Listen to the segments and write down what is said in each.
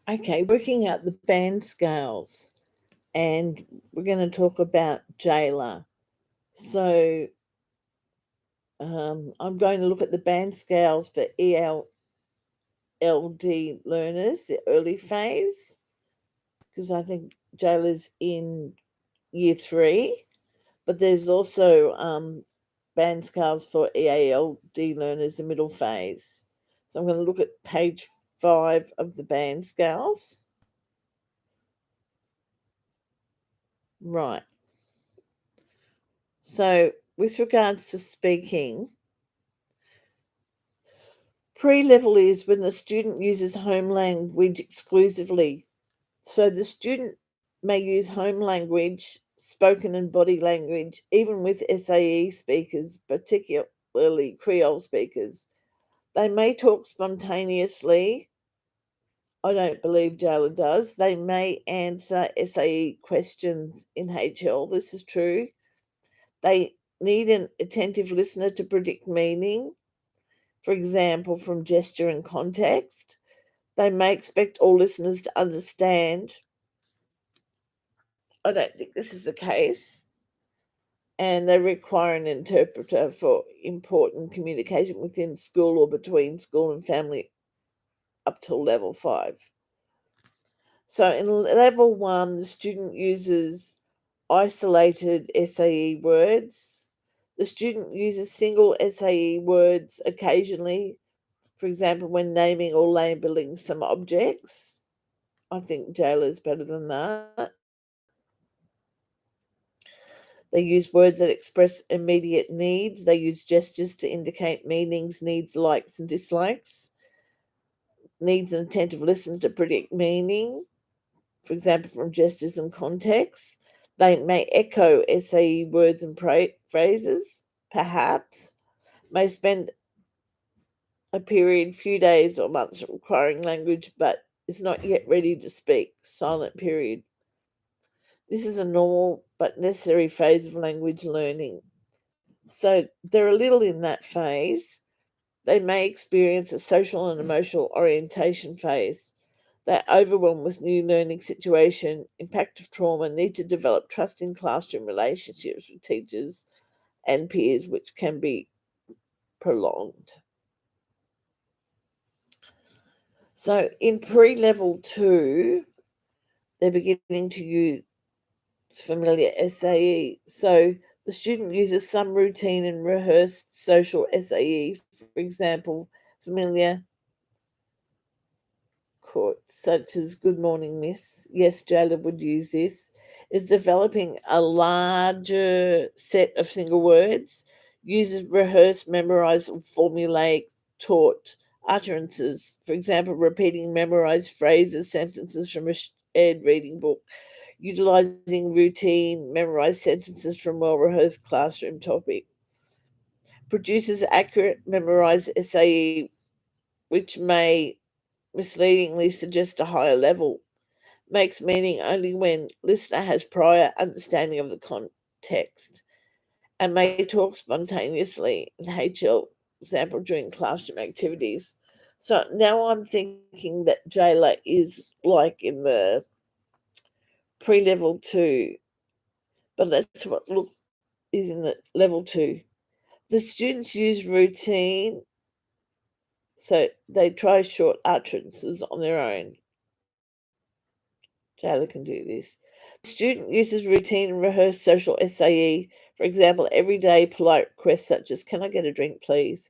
Okay, working out the band scales, and we're going to talk about jayla. So I'm going to look at the band scales for ELD learners, the early phase, because I think jayla's in year 3, but there's also band scales for EALD learners, the middle phase. So I'm going to look at page 5 of the band scales. Right. So, with regards to speaking, pre-level is when the student uses home language exclusively. So the student may use home language, spoken and body language, even with SAE speakers, particularly Creole speakers. They may talk spontaneously. I don't believe Jayla does. They may answer SAE questions in HL. This is true. They need an attentive listener to predict meaning, for example, from gesture and context. They may expect all listeners to understand. I don't think this is the case. And they require an interpreter for important communication within school or between school and family up till level 5. So in level 1, the student uses isolated SAE words. The student uses single SAE words occasionally, for example, when naming or labeling some objects. I think jayla is better than that. They use words that express immediate needs. They use gestures to indicate meanings, needs, likes, and dislikes. Needs an attentive listen to predict meaning, for example, from gestures and context. They may echo SAE words and phrases, perhaps. May spend a period, few days or months requiring language, but is not yet ready to speak. Silent period. This is a normal but necessary phase of language learning. So they're a little in that phase. They may experience a social and emotional orientation phase. They're overwhelmed with new learning situation, impact of trauma, need to develop trust in classroom relationships with teachers and peers, which can be prolonged. So in pre-level 2, they're beginning to use familiar SAE. So the student uses some routine and rehearsed social SAE, for example, familiar quotes such as "Good morning, miss." Yes, Jayla would use this. Is developing a larger set of single words, uses rehearsed, memorized, or formulaic taught utterances. For example, repeating memorized phrases, sentences from a shared reading book, utilizing routine, memorized sentences from well rehearsed classroom topic. Produces accurate, memorized SAE, which may misleadingly suggest a higher level. Makes meaning only when listener has prior understanding of the context and may talk spontaneously in HL, example, during classroom activities. So now I'm thinking that jayla is like in the pre-level 2, but that's what looks is in the level 2. The students use routine, so they try short utterances on their own. Jayla can do this. The student uses routine and rehearsed social SAE, for example, everyday polite requests such as, "Can I get a drink, please?"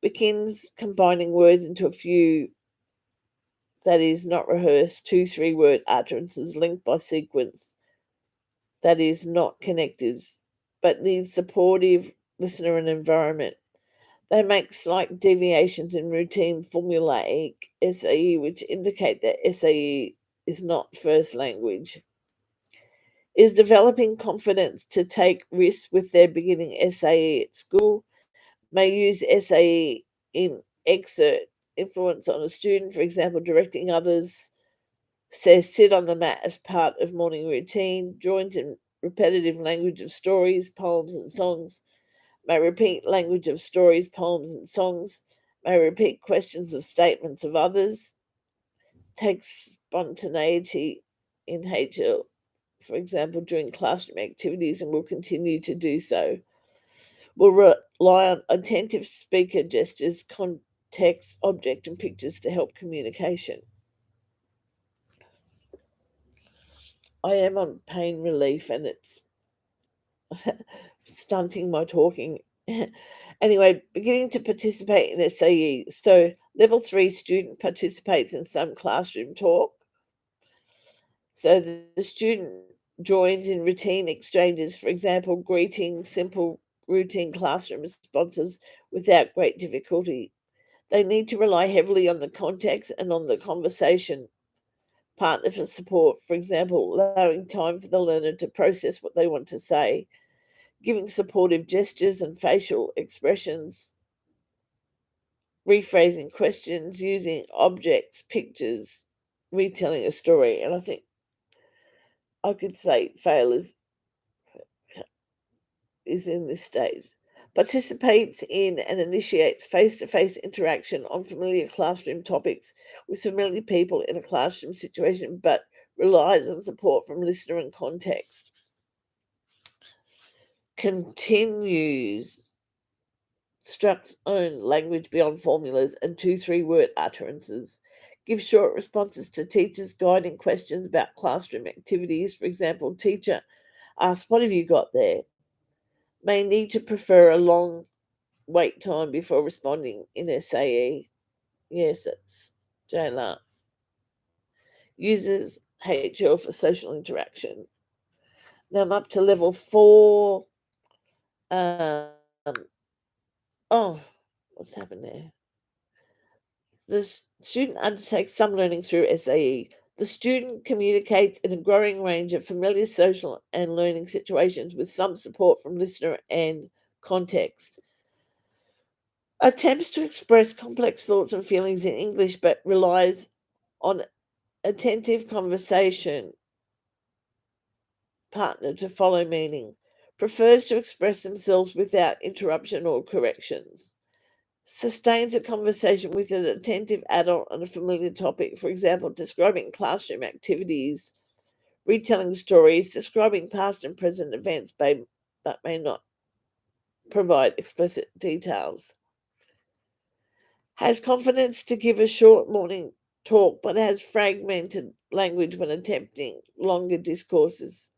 Begins combining words into a few, that is, not rehearsed, 2-3 word utterances linked by sequence, that is, not connectives, but needs supportive listener and environment. They make slight deviations in routine formulaic SAE, which indicate that SAE is not first language. Is developing confidence to take risks with their beginning SAE at school. May use SAE in exert influence on a student, for example, directing others, says sit on the mat as part of morning routine, joins in repetitive language of stories, poems, and songs, may repeat language of stories, poems, and songs, may repeat questions of statements of others, takes spontaneity in HL, for example, during classroom activities, and will continue to do so. Will rely on attentive speaker gestures, context, object, and pictures to help communication. I am on pain relief and it's stunting my talking. Anyway, beginning to participate in SAE. So, level 3 student participates in some classroom talk. So, the student joins in routine exchanges, for example, greeting, simple routine classroom responses without great difficulty. They need to rely heavily on the context and on the conversation partner for support, for example, allowing time for the learner to process what they want to say, giving supportive gestures and facial expressions, rephrasing questions, using objects, pictures, retelling a story. And I think I could say fail is in this stage. Participates in and initiates face to face interaction on familiar classroom topics with familiar people in a classroom situation, but relies on support from listener and context. Continues Struct's own language beyond formulas and 2-3 word utterances. Give short responses to teachers guiding questions about classroom activities. For example, teacher asks, "What have you got there?" May need to prefer a long wait time before responding in SAE. Yes, that's jayla. Uses HL for social interaction. Now I'm up to level 4. Um, oh, what's happened there? The student undertakes some learning through SAE. The student communicates in a growing range of familiar social and learning situations with some support from listener and context. Attempts to express complex thoughts and feelings in English but relies on attentive conversation partner to follow meaning. Prefers to express themselves without interruption or corrections. Sustains a conversation with an attentive adult on a familiar topic, for example, describing classroom activities, retelling stories, describing past and present events, but may not provide explicit details. Has confidence to give a short morning talk, but has fragmented language when attempting longer discourses.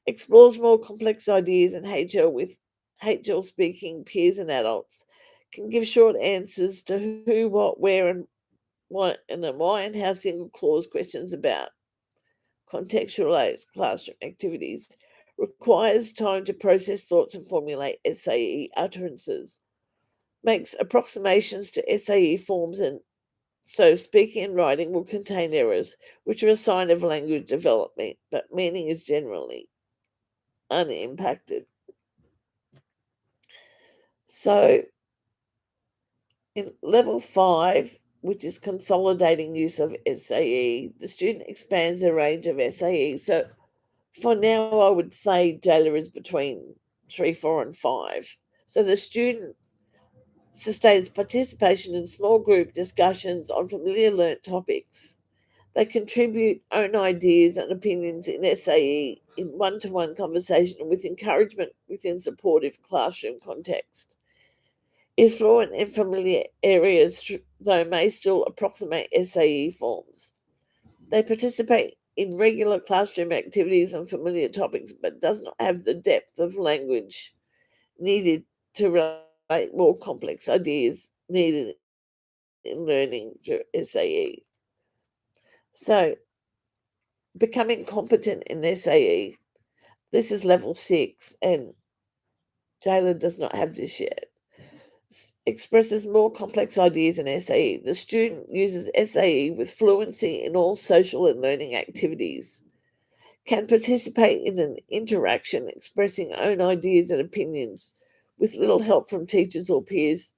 Explores more complex ideas in HL with HL speaking peers and adults. Can give short answers to who, what, where, and why and how single clause questions about contextualized classroom activities. Requires time to process thoughts and formulate SAE utterances. Makes approximations to SAE forms, and so speaking and writing will contain errors, which are a sign of language development, but meaning is generally unimpacted. So in level 5, which is consolidating use of SAE, the student expands the range of SAE. So for now, I would say jayla is between 3, 4, and 5. So the student sustains participation in small group discussions on familiar learnt topics. They contribute own ideas and opinions in SAE in one to one conversation with encouragement within supportive classroom context. Is fluent in familiar areas, though may still approximate SAE forms. They participate in regular classroom activities on familiar topics, but does not have the depth of language needed to relate more complex ideas needed in learning through SAE. So, becoming competent in SAE, this is level 6, and jayla does not have this yet. Expresses more complex ideas in SAE. The student uses SAE with fluency in all social and learning activities. Can participate in an interaction expressing own ideas and opinions with little help from teachers or peers,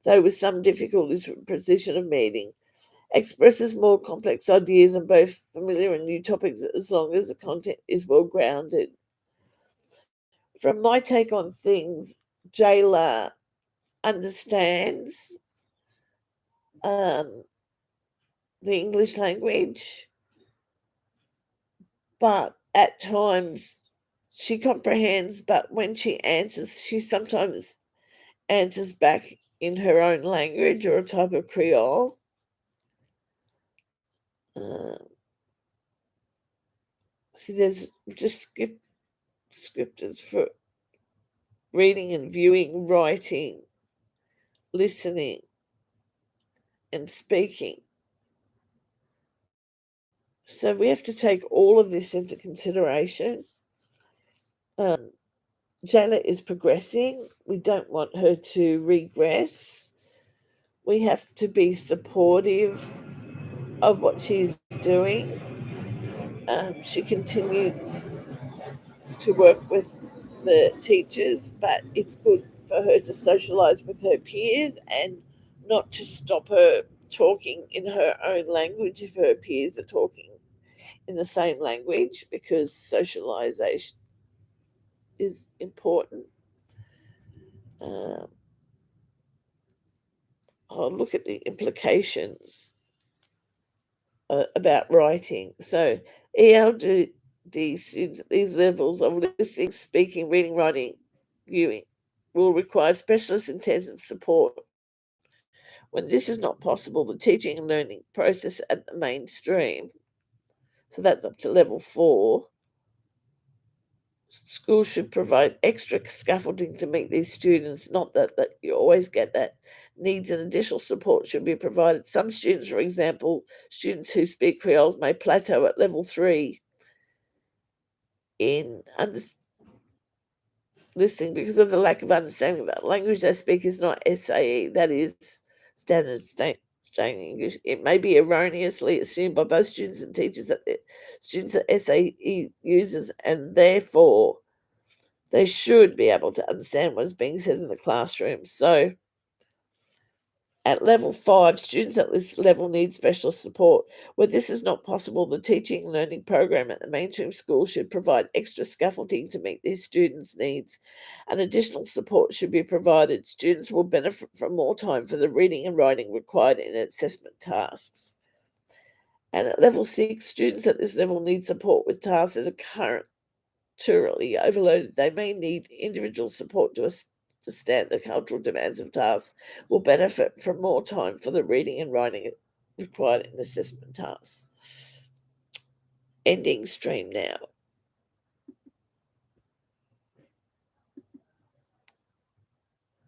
though with some difficulties with precision of meaning. Expresses more complex ideas on both familiar and new topics as long as the content is well grounded. From my take on things, jayla understands um, the English language. but at times she comprehends, but when she answers, she sometimes answers back in her own language or a type of Creole. Uh, See, there's just descriptors for reading and viewing, writing, listening, and speaking. So we have to take all of this into consideration. Um, Jayla is progressing. We don't want her to regress. We have to be supportive of what she's doing. She continued to work with the teachers, but it's good for her to socialize with her peers and not to stop her talking in her own language if her peers are talking in the same language, because socialization is important. Um, I'll look at the implications about writing. So, ELD students at these levels of listening, speaking, reading, writing, viewing will require specialist intensive support. When this is not possible, the teaching and learning process at the mainstream, so that's up to level 4, schools should provide extra scaffolding to meet these students, not that you always get that. Needs and additional support should be provided. Some students, for example, students who speak Creoles may plateau at level 3 in listening because of the lack of understanding that language they speak is not SAE, that is standard standard English. It may be erroneously assumed by both students and teachers that the students are SAE users, and therefore they should be able to understand what is being said in the classroom. So at level 5, students at this level need special support. Where this is not possible, the teaching and learning program at the mainstream school should provide extra scaffolding to meet these students' needs, and additional support should be provided. Students will benefit from more time for the reading and writing required in assessment tasks. And at level 6, students at this level need support with tasks that are currently overloaded. They may need individual support to understand the cultural demands of tasks, will benefit from more time for the reading and writing required in assessment tasks. Ending stream now.